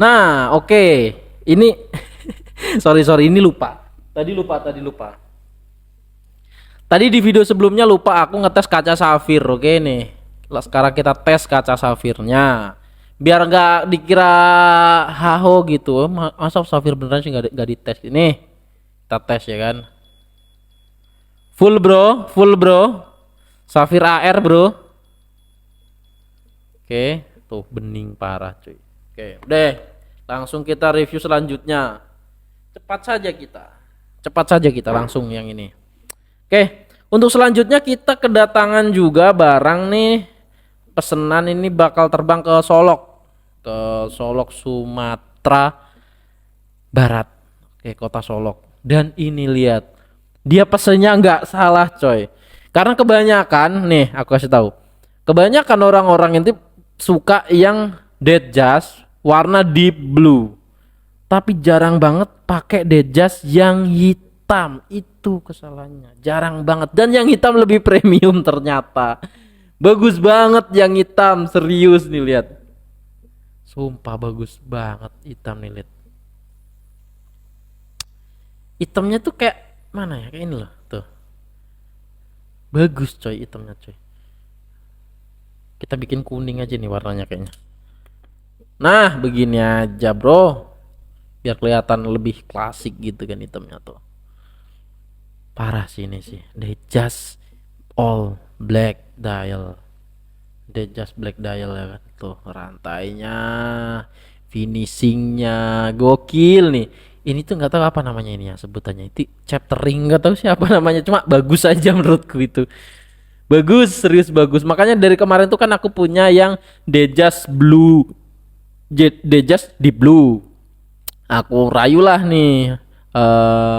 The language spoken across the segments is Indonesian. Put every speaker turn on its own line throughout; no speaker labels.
Nah, oke. Ini sorry ini lupa. Tadi lupa. Tadi di video sebelumnya lupa aku ngetes kaca safir. Oke nih. Sekarang kita tes kaca safirnya. Biar nggak dikira haho gitu. Masa safir beneran sih nggak dites. Ini kita tes ya kan. Full bro. Safir AR bro. Oke, tuh bening parah cuy. Oke, udah. Langsung kita review selanjutnya. Cepat saja kita langsung yang ini. Oke, untuk selanjutnya kita kedatangan juga barang nih. Pesanan ini bakal terbang ke Solok. Ke Solok Sumatera Barat. Oke, kota Solok. Dan ini lihat. Dia pesennya nggak salah coy. Karena kebanyakan nih aku kasih tahu. Kebanyakan orang-orang itu suka yang dead jazz warna deep blue. Tapi jarang banget pakai dead jazz yang hitam. Itu kesalahannya. Jarang banget. Dan yang hitam lebih premium ternyata. Bagus banget yang hitam. Serius nih lihat. Sumpah bagus banget hitam nih lihat. Hitamnya tuh kayak mana ya? Kayak ini loh. Tuh. Bagus coy hitamnya coy. Kita bikin kuning aja nih warnanya kayaknya. Nah begini aja bro. Biar kelihatan lebih klasik gitu kan hitamnya tuh. Parah sih ini sih. They just all black dial. They just black dial ya kan. Tuh rantainya, finishingnya gokil nih. Ini tuh nggak tahu apa namanya ini ya sebutannya. Itu chaptering nggak tahu siapa namanya. Cuma bagus aja menurutku itu. Bagus, serius bagus. Makanya dari kemarin tuh kan aku punya yang Dejas Blue, Dejas Deep Blue. Aku rayulah nih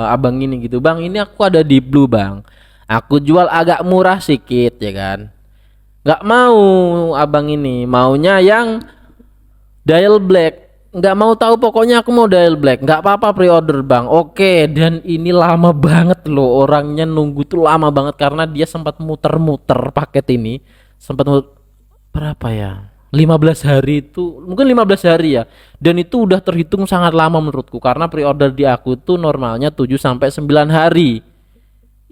abang ini gitu. Bang, ini aku ada Deep Blue bang. Aku jual agak murah sedikit ya kan. Gak mau abang ini, maunya yang dial black. Nggak mau tahu pokoknya aku mau dial black. Nggak apa-apa pre-order bang. Oke, dan ini lama banget loh, orangnya nunggu tuh lama banget karena dia sempat muter-muter paket ini. Berapa ya, 15 hari itu, mungkin 15 hari ya. Dan itu udah terhitung sangat lama menurutku karena pre-order di aku tuh normalnya 7 sampai 9 hari.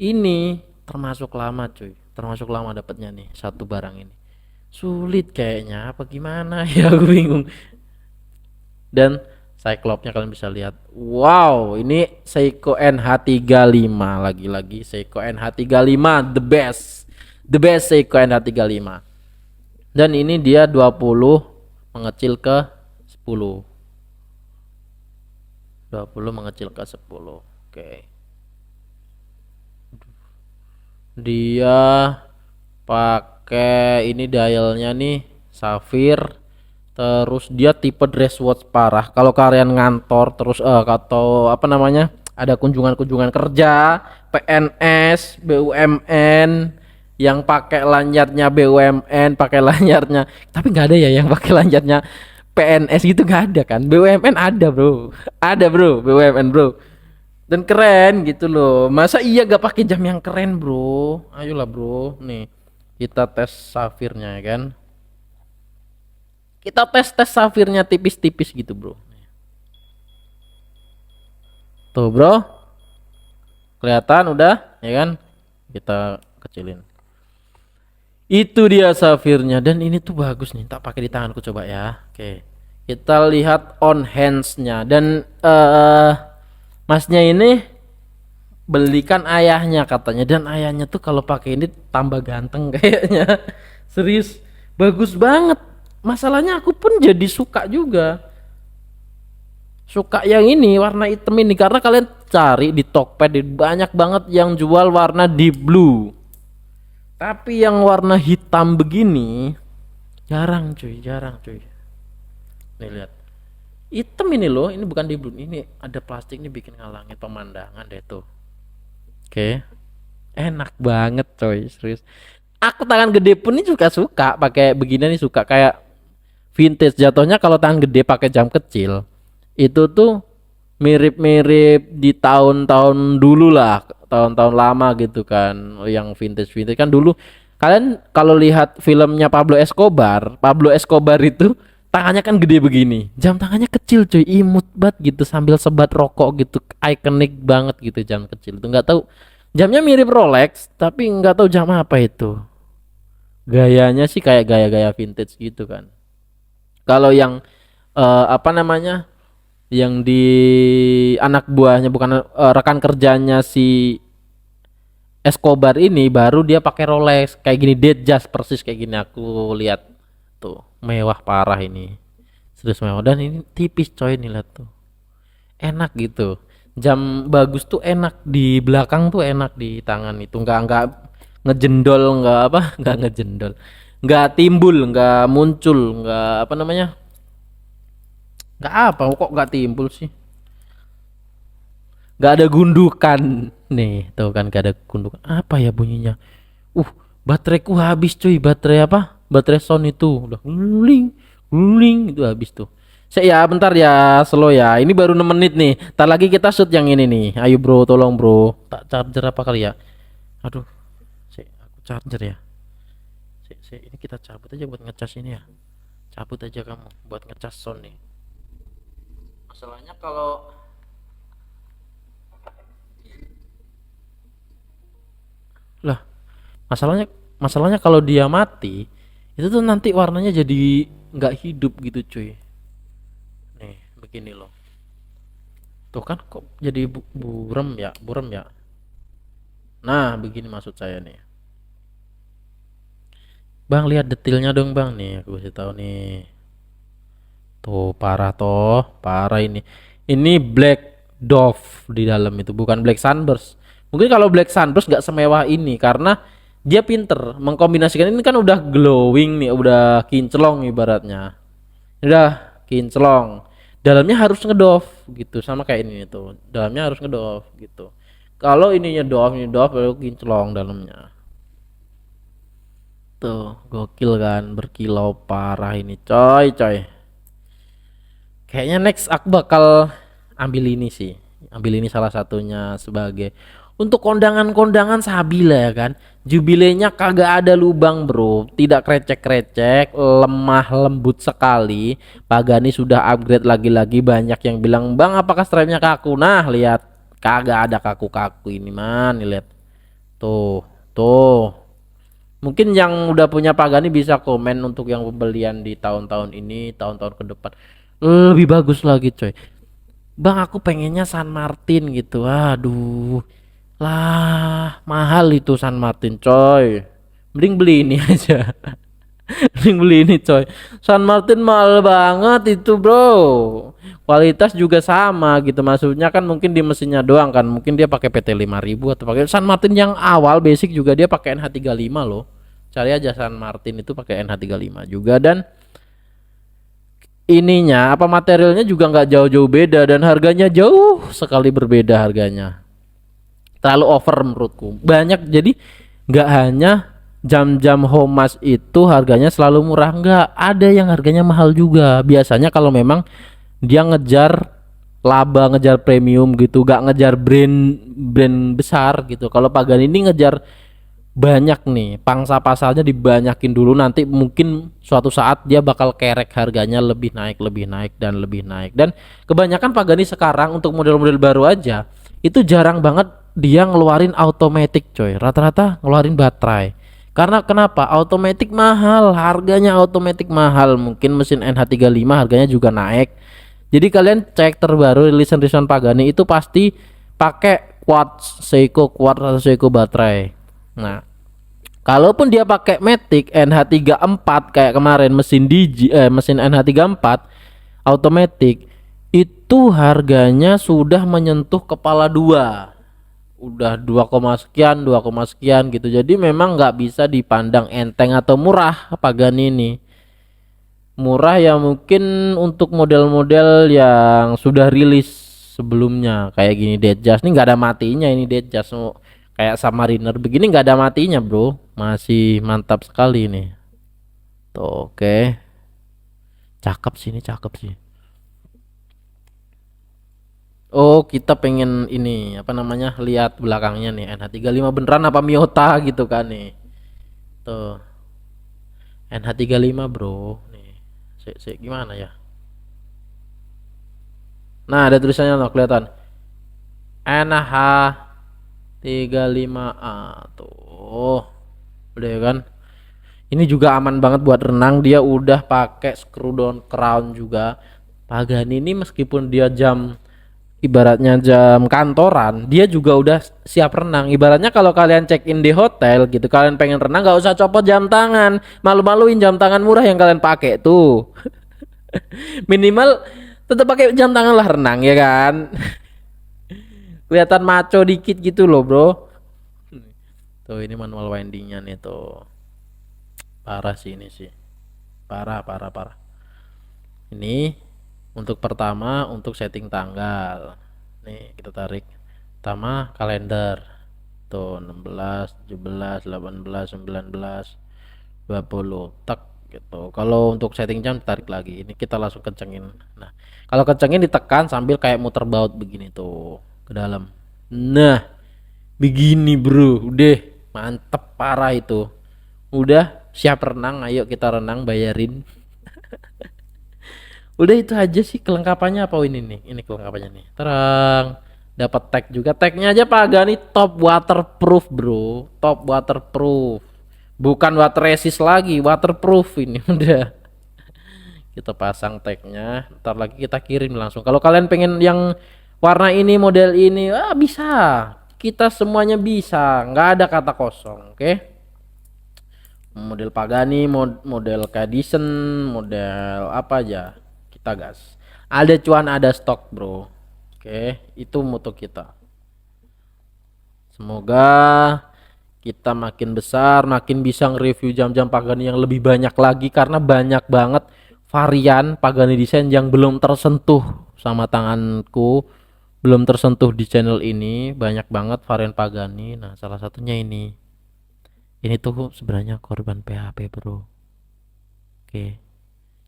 Ini termasuk lama cuy. Termasuk lama dapatnya nih satu barang ini. Sulit kayaknya apa gimana ya, aku bingung. Dan Cyclops-nya kalian bisa lihat. Wow, ini Seiko NH35 lagi-lagi Seiko NH35 the best. The best Seiko NH35. Dan ini dia 20 mengecil ke 10. 20 mengecil ke 10. Oke. Dia pakai ini dialnya nih Safir. Terus dia tipe dress watch parah. Kalau kalian ngantor terus atau apa namanya? Ada kunjungan-kunjungan kerja, PNS, BUMN yang pakai lanyarnya BUMN, pakai lanyarnya. Tapi nggak ada ya yang pakai lanyarnya PNS gitu, nggak ada kan? BUMN ada, Bro. Ada, Bro, BUMN, Bro. Dan keren gitu loh. Masa iya gak pakai jam yang keren, Bro? Ayolah, Bro. Nih, kita tes safirnya ya kan. Kita tes safirnya tipis-tipis gitu bro. Tuh bro, kelihatan udah ya kan. Kita kecilin. Itu dia safirnya. Dan ini tuh bagus nih. Tak pakai di tanganku coba ya. Oke, kita lihat on hands-nya. Dan masnya ini belikan ayahnya katanya. Dan ayahnya tuh kalau pakai ini tambah ganteng kayaknya. Serius, bagus banget. Masalahnya aku pun jadi suka juga. Suka yang ini warna hitam ini karena kalian cari di Tokped banyak banget yang jual warna deep blue. Tapi yang warna hitam begini jarang cuy, jarang cuy. Nih lihat. Hitam ini loh, ini bukan deep blue, ini ada plastik nih bikin ngalangin pemandangan deh tuh. Oke. Enak banget coy, serius. Aku tangan gede pun ini juga suka pakai begini nih, suka kayak vintage jatuhnya. Kalau tangan gede pakai jam kecil itu tuh mirip-mirip di tahun-tahun dulu lah, tahun-tahun lama gitu kan, yang vintage kan dulu. Kalian kalau lihat filmnya Pablo Escobar itu tangannya kan gede begini, jam tangannya kecil cuy, imut banget gitu sambil sebat rokok gitu, ikonik banget gitu jam kecil itu. Nggak tahu, jamnya mirip Rolex tapi nggak tahu jam apa itu. Gayanya sih kayak gaya-gaya vintage gitu kan. Kalau yang apa namanya, yang di anak buahnya, bukan rekan kerjanya si Escobar ini, baru dia pakai Rolex kayak gini, Datejust persis kayak gini. Aku lihat tuh, mewah parah ini, serius mewah. Dan ini tipis coy, nih lihat tuh, enak gitu. Jam bagus tuh enak di belakang tuh, enak di tangan itu, nggak ngejendol, nggak apa nggak ngejendol, nggak timbul, nggak muncul, nggak apa namanya, nggak apa kok nggak timbul sih, nggak ada gundukan. Nih tuh kan gak ada gundukan. Apa ya bunyinya? Bateraiku habis cuy. Baterai apa, baterai sound itu udah guling guling itu habis tuh. Saya ya bentar ya, slow ya, ini baru 6 menit nih, ntar lagi kita shoot yang ini nih. Ayo bro, tolong bro, tak charger apa kali ya. Aduh, aku charger ya. Ini kita cabut aja buat ngecas ini ya. Cabut aja kamu buat ngecas sound nih. Masalahnya kalau lah, masalahnya masalahnya kalau dia mati itu tuh nanti warnanya jadi nggak hidup gitu cuy. Nih begini loh, tuh kan kok jadi burem ya, burem ya. Nah begini maksud saya nih bang, lihat detailnya dong bang, nih aku kasih tahu nih. Tuh parah toh, parah ini black dove di dalam itu, bukan black sunburst. Mungkin kalau black sunburst nggak semewah ini karena dia pinter mengkombinasikan. Ini kan udah glowing nih, udah kinclong ibaratnya, udah kinclong. Dalamnya harus ngedove gitu, sama kayak ini tuh, dalamnya harus ngedove gitu. Kalau ininya dove, ini dove baru kinclong dalamnya. Tuh gokil kan, berkilau parah ini coy coy. Kayaknya next aku bakal ambil ini sih. Ambil ini salah satunya sebagai untuk kondangan-kondangan Sabila ya kan. Jubilenya kagak ada lubang bro, tidak krecek-krecek, lemah lembut sekali. Pagani sudah upgrade lagi-lagi, banyak yang bilang bang apakah strapnya kaku. Nah lihat, kagak ada kaku-kaku ini man, nih lihat. Tuh, tuh. Mungkin yang udah punya Pagani bisa komen untuk yang pembelian di tahun-tahun ini, tahun-tahun ke depan lebih bagus lagi coy. Bang aku pengennya San Martin gitu. Aduh, lah mahal itu San Martin coy. Mending beli ini aja. Mending beli ini coy. San Martin mahal banget itu bro. Kualitas juga sama gitu. Maksudnya kan mungkin di mesinnya doang kan. Mungkin dia pakai PT 5000 atau pakai San Martin yang awal basic juga dia pakai NH35 loh. Cari aja San Martin itu pakai NH35 juga. Dan ininya apa, materialnya juga nggak jauh-jauh beda, dan harganya jauh sekali berbeda harganya. Terlalu over menurutku. Banyak, jadi nggak hanya jam-jam Homas itu harganya selalu murah, nggak ada yang harganya mahal juga. Biasanya kalau memang dia ngejar laba, ngejar premium gitu, nggak ngejar brand besar gitu. Kalau Pagani ini ngejar banyak nih, pangsa pasarnya dibanyakin dulu, nanti mungkin suatu saat dia bakal kerek harganya lebih naik, lebih naik dan lebih naik. Dan kebanyakan Pagani sekarang untuk model-model baru aja itu jarang banget dia ngeluarin automatic coy, rata-rata ngeluarin baterai. Karena kenapa? Automatic mahal, harganya automatic mahal. Mungkin mesin NH35 harganya juga naik. Jadi kalian cek terbaru rilisan Pagani itu pasti pakai quartz, Seiko quartz atau Seiko baterai. Nah, kalaupun dia pakai Matic NH34 kayak kemarin mesin mesin NH34 automatic, itu harganya sudah menyentuh kepala dua. Udah 2, sekian, 2, sekian gitu. Jadi memang nggak bisa dipandang enteng atau murah Pagani ini. Murah ya mungkin untuk model-model yang sudah rilis sebelumnya kayak gini. Datejust ini nggak ada matinya, ini Datejust kayak Submariner begini nggak ada matinya bro, masih mantap sekali nih. Tuh oke. Cakep sih, ini cakep sih. Oh kita pengen ini apa namanya, lihat belakangnya nih, NH35 beneran apa Miyota gitu kan nih. Tuh NH35 bro nih, Gimana ya? Nah, ada tulisannya loh, kelihatan. NH 35A tuh. Udah kan? Ini juga aman banget buat renang. Dia udah pakai screw down crown juga. Pagani ini meskipun dia jam ibaratnya jam kantoran, dia juga udah siap renang. Ibaratnya kalau kalian check in di hotel gitu, kalian pengen renang nggak usah copot jam tangan, malu-maluin jam tangan murah yang kalian pakai tuh. Minimal tetap pakai jam tangan lah renang ya kan. Kelihatan maco dikit gitu loh bro. Tuh ini manual windingnya nih tuh. Parah sih ini sih. Parah parah parah. Ini untuk pertama untuk setting tanggal. Nih kita tarik. Pertama kalender. Tuh 16, 17, 18, 19, 20. Tak gitu. Kalau untuk setting jam tarik lagi. Ini kita langsung kencengin. Nah, kalau kencengin ditekan sambil kayak muter baut begini tuh ke dalam. Nah, begini bro. Udah mantep parah itu. Udah siap renang, ayo kita renang bayarin. Udah itu aja sih kelengkapannya apa ini nih? Ini kelengkapannya nih. Terang. Dapat tag juga. Tagnya aja Pak Gani top waterproof, Bro. Top waterproof. Bukan water resist lagi, waterproof ini udah. Kita pasang tagnya, ntar lagi kita kirim langsung. Kalau kalian pengen yang warna ini, model ini, bisa. Kita semuanya bisa, nggak ada kata kosong, oke? Model Pagani, model Cadison, model apa aja kita gas. Ada cuan ada stok bro. Oke, itu moto kita. Semoga kita makin besar, makin bisa nge-review jam-jam Pagani yang lebih banyak lagi karena banyak banget varian Pagani desain yang belum tersentuh sama tanganku, belum tersentuh di channel ini. Banyak banget varian Pagani. Nah, salah satunya ini. Ini tuh sebenarnya korban PHP bro. Oke,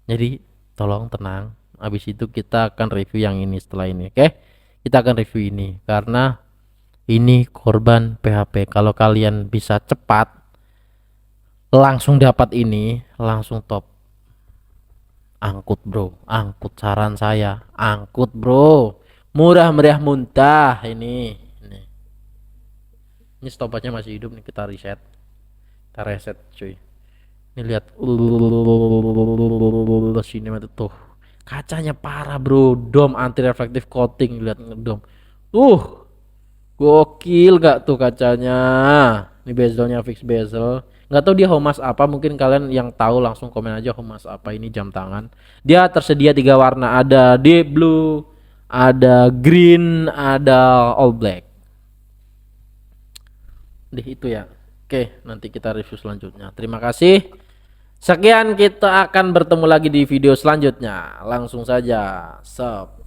jadi tolong tenang. Habis itu kita akan review yang ini setelah ini. Oke, kita akan review ini karena ini korban PHP. Kalau kalian bisa cepat langsung dapat ini, langsung top. Angkut bro, angkut saran saya, angkut bro. Murah meriah muntah ini. Ini stopwatchnya masih hidup nih, kita reset. Kita reset cuy. Ini lihat sini mati tuh. Kacanya parah bro, dom anti reflective coating, lihat ngedom. Gokil gak tuh kacanya. Ini bezelnya fix bezel. Nggak tahu dia Homas apa, mungkin kalian yang tahu langsung komen aja Homas apa ini jam tangan. Dia tersedia 3 warna, ada deep blue, ada green, ada all black. Deh itu ya. Oke, nanti kita review selanjutnya. Terima kasih. Sekian, kita akan bertemu lagi di video selanjutnya. Langsung saja. Sup.